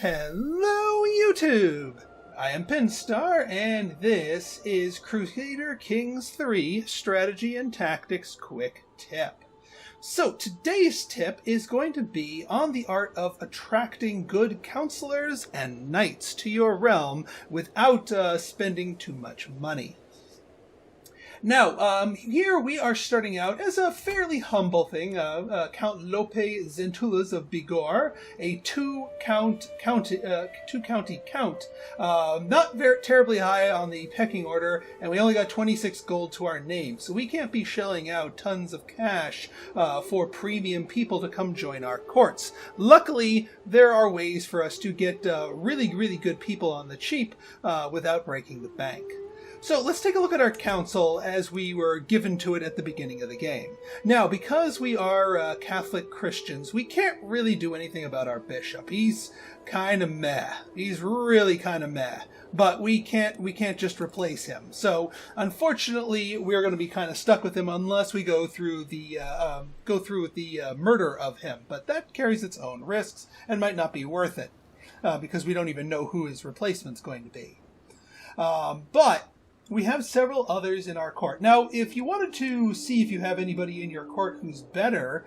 Hello, YouTube! I am Pinstar, and this is Crusader Kings 3 Strategy and Tactics Quick Tip. So, today's tip is going to be on the art of attracting good counselors and knights to your realm without spending too much money. Now, here we are starting out as a fairly humble thing. Count Lope Zentulas of Bigor, a two-county count. Not very terribly high on the pecking order, and we only got 26 gold to our name, so we can't be shelling out tons of cash for premium people to come join our courts. Luckily, there are ways for us to get really, really good people on the cheap without breaking the bank. So let's take a look at our council as we were given to it at the beginning of the game. Now, because we are Catholic Christians, we can't really do anything about our bishop. He's kind of meh. He's really kind of meh. But we can't just replace him. So unfortunately, we're going to be kind of stuck with him unless we go through the murder of him. But that carries its own risks and might not be worth it because we don't even know who his replacement's going to be. But we have several others in our court. Now, if you wanted to see if you have anybody in your court who's better,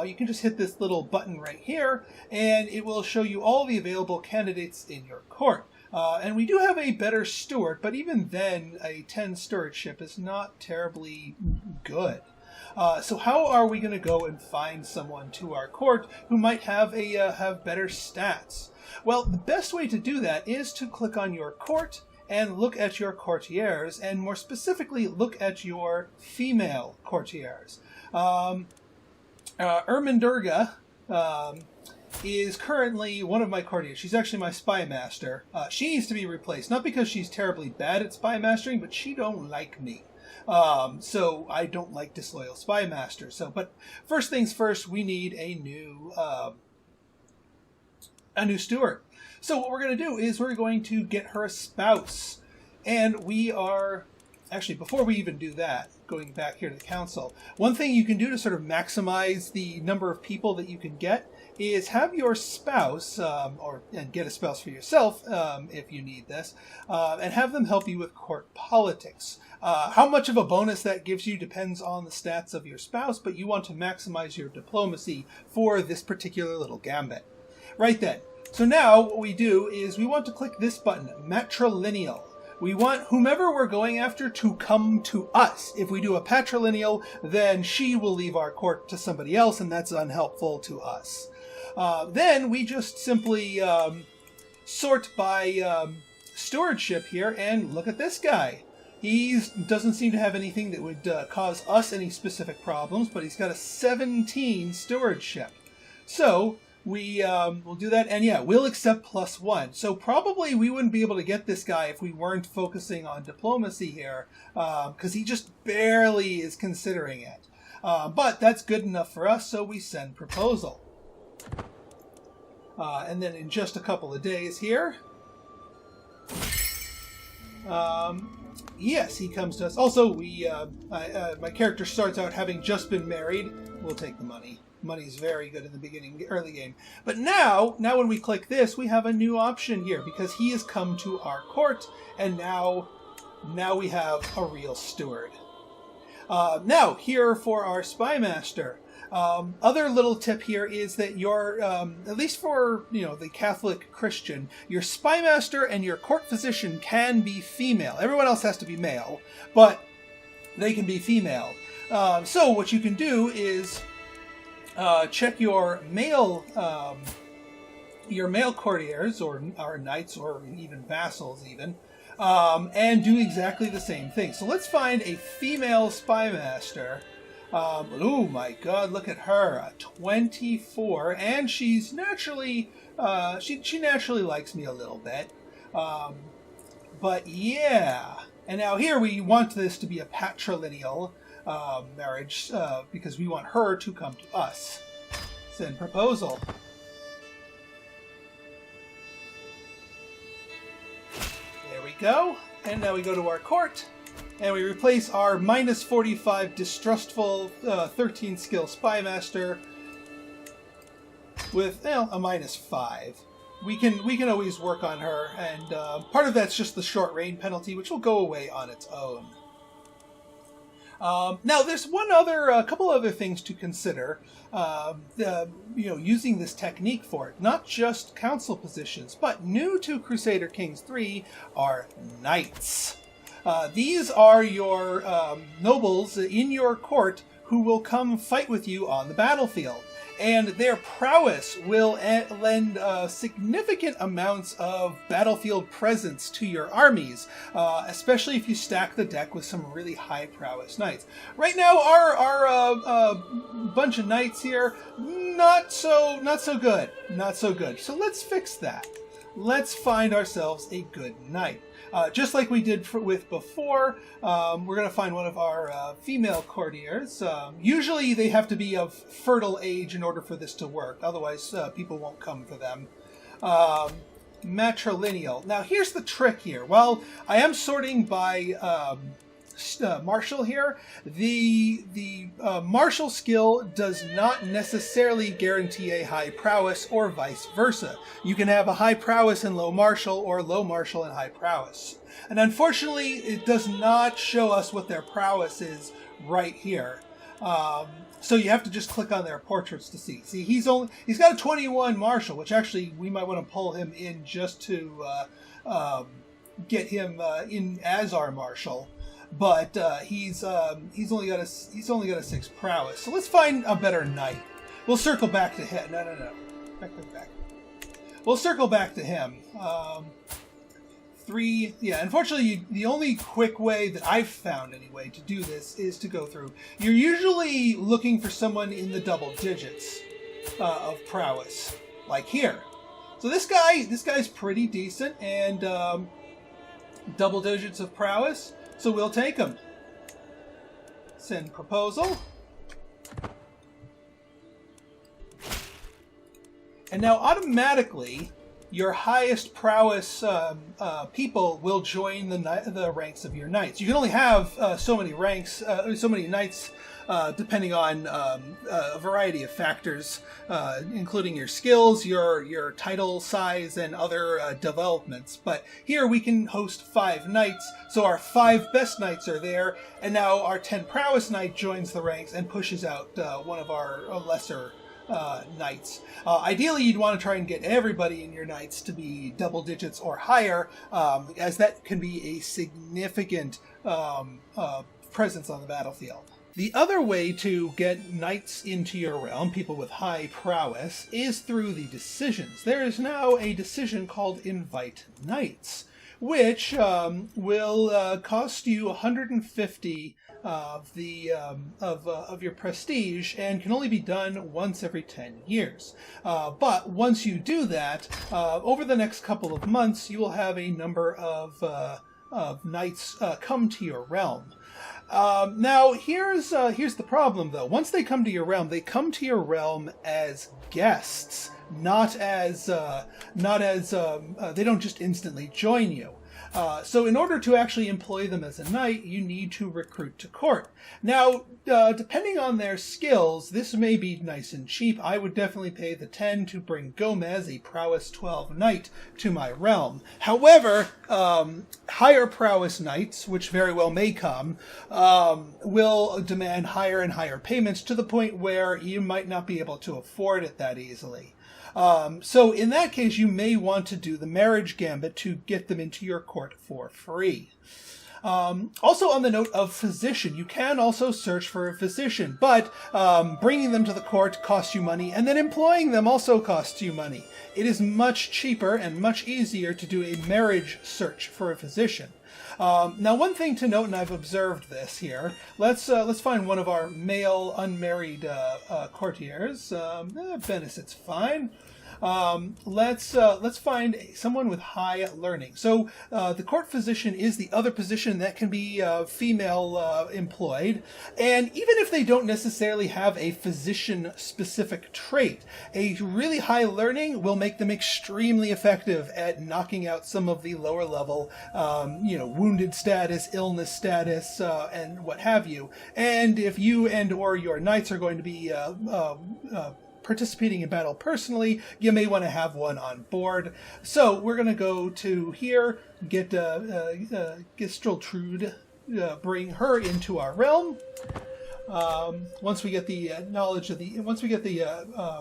you can just hit this little button right here, and it will show you all the available candidates in your court. And we do have a better steward, but even then, a 10 stewardship is not terribly good. So how are we going to go and find someone to our court who might have better stats? Well, the best way to do that is to click on your court and look at your courtiers, and more specifically, look at your female courtiers. Ermendurga is currently one of my courtiers. She's actually my spy master. She needs to be replaced, not because she's terribly bad at spy mastering, but she don't like me. So I don't like disloyal spy masters. But first things first, we need a new steward. So what we're going to do is we're going to get her a spouse. And we are, actually, before we even do that, going back here to the council, one thing you can do to sort of maximize the number of people that you can get is have your spouse, and get a spouse for yourself if you need this, and have them help you with court politics. How much of a bonus that gives you depends on the stats of your spouse, but you want to maximize your diplomacy for this particular little gambit. Right then. So now what we do is we want to click this button, matrilineal. We want whomever we're going after to come to us. If we do a patrilineal, then she will leave our court to somebody else, and that's unhelpful to us. Then we just simply sort by stewardship here, and look at this guy. He doesn't seem to have anything that would cause us any specific problems, but he's got a 17 stewardship. So we'll do that, and yeah, we'll accept +1. So probably we wouldn't be able to get this guy if we weren't focusing on diplomacy here, because he just barely is considering it. But that's good enough for us, so we send proposal. And then in just a couple of days here, yes, he comes to us. Also, my character starts out having just been married. We'll take the money. Money's very good in the early game. But now when we click this, we have a new option here because he has come to our court, and now we have a real steward. Now, here for our spy master. Other little tip here is that your, at least for, the Catholic Christian, your spy master and your court physician can be female. Everyone else has to be male, but they can be female. So what you can do is check your male courtiers or knights or even vassals even, and do exactly the same thing. So let's find a female spy master. Oh my God! Look at her, a 24, and she's naturally she naturally likes me a little bit. But yeah, and now here we want this to be a patrilineal marriage because we want her to come to us. Send proposal. There we go. And now we go to our court, and we replace our -45 distrustful 13 skill spy master with a -5. we can always work on her, and part of that's just the short rain penalty, which will go away on its own. Now, there's a couple other things to consider. Using this technique for it. Not just council positions, but new to Crusader Kings 3 are knights. These are your nobles in your court who will come fight with you on the battlefield. And their prowess will lend significant amounts of battlefield presence to your armies, especially if you stack the deck with some really high prowess knights. Right now, our bunch of knights here, not so good. So let's fix that. Let's find ourselves a good knight. Just like we did with before, we're going to find one of our female courtiers. Usually they have to be of fertile age in order for this to work. Otherwise, people won't come for them. Matrilineal. Now, here's the trick here. Well, I am sorting by martial here. The martial skill does not necessarily guarantee a high prowess or vice versa. You can have a high prowess and low martial, or low martial and high prowess. And unfortunately, it does not show us what their prowess is right here. So you have to just click on their portraits to see. See, he's got a 21 martial, which actually we might want to pull him in just to get him in as our marshal. But he's only got a 6 prowess. So let's find a better knight. We'll circle back to him. No. Back. We'll circle back to him. 3. Yeah, unfortunately, the only quick way that I've found anyway to do this is to go through. You're usually looking for someone in the double digits of prowess, like here. So this guy's pretty decent and double digits of prowess. So we'll take him. Send proposal. And now automatically, your highest prowess people will join the ranks of your knights. You can only have so many ranks, so many knights, depending on a variety of factors, including your skills, your title size, and other developments. But here we can host 5 knights, so our 5 best knights are there, and now our 10 prowess knight joins the ranks and pushes out one of our lesser knights. Ideally, you'd want to try and get everybody in your knights to be double digits or higher, as that can be a significant presence on the battlefield. The other way to get knights into your realm, people with high prowess, is through the decisions. There is now a decision called Invite Knights, which will cost you 150 of your prestige, and can only be done once every 10 years. But once you do that, over the next couple of months, you will have a number of knights come to your realm. Now, here's the problem, though. Once they come to your realm, they come to your realm as guests, not as they don't just instantly join you. So in order to actually employ them as a knight, you need to recruit to court. Now, depending on their skills, this may be nice and cheap. I would definitely pay the 10 to bring Gomez, a prowess 12 knight, to my realm. However, higher prowess knights, which very well may come, will demand higher and higher payments to the point where you might not be able to afford it that easily. So in that case, you may want to do the marriage gambit to get them into your court for free. Also on the note of physician, you can also search for a physician, but bringing them to the court costs you money, and then employing them also costs you money. It is much cheaper and much easier to do a marriage search for a physician. Now, one thing to note, and I've observed this here, let's find one of our male unmarried courtiers. Benesit's fine. Let's find someone with high learning. So the court physician is the other position that can be female employed, and even if they don't necessarily have a physician-specific trait, a really high learning will make them extremely effective at knocking out some of the lower level, wounded status, illness status, and what have you. And if you and or your knights are going to be participating in battle personally, you may want to have one on board. So we're going to go to here, get Gistreltrude, bring her into our realm. Once we get the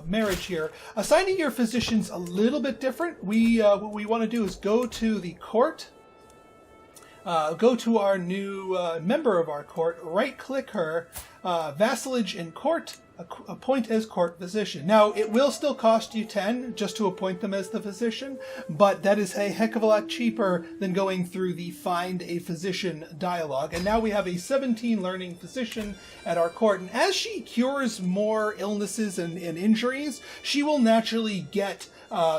marriage here, assigning your physicians a little bit different. What we want to do is go to the court. Go to our new member of our court, right-click her, vassalage in court, appoint as court physician. Now, it will still cost you 10 just to appoint them as the physician, but that is a heck of a lot cheaper than going through the find a physician dialogue. And now we have a 17 learning physician at our court, and as she cures more illnesses and injuries, she will naturally get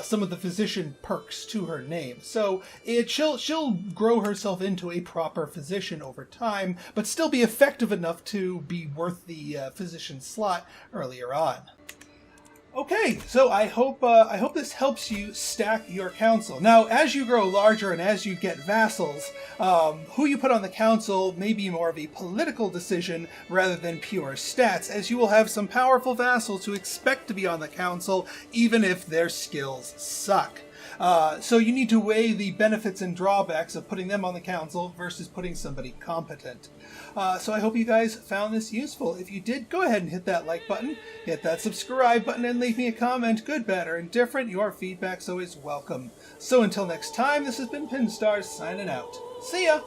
some of the physician perks to her name. So she'll grow herself into a proper physician over time, but still be effective enough to be worth the physician slot earlier on. Okay, so I hope this helps you stack your council. Now, as you grow larger and as you get vassals, who you put on the council may be more of a political decision rather than pure stats, as you will have some powerful vassals who expect to be on the council even if their skills suck. So you need to weigh the benefits and drawbacks of putting them on the council versus putting somebody competent. So I hope you guys found this useful. If you did, go ahead and hit that like button, hit that subscribe button, and leave me a comment, good, bad, or indifferent. Your feedback's always welcome. So until next time, this has been Pinstars signing out. See ya!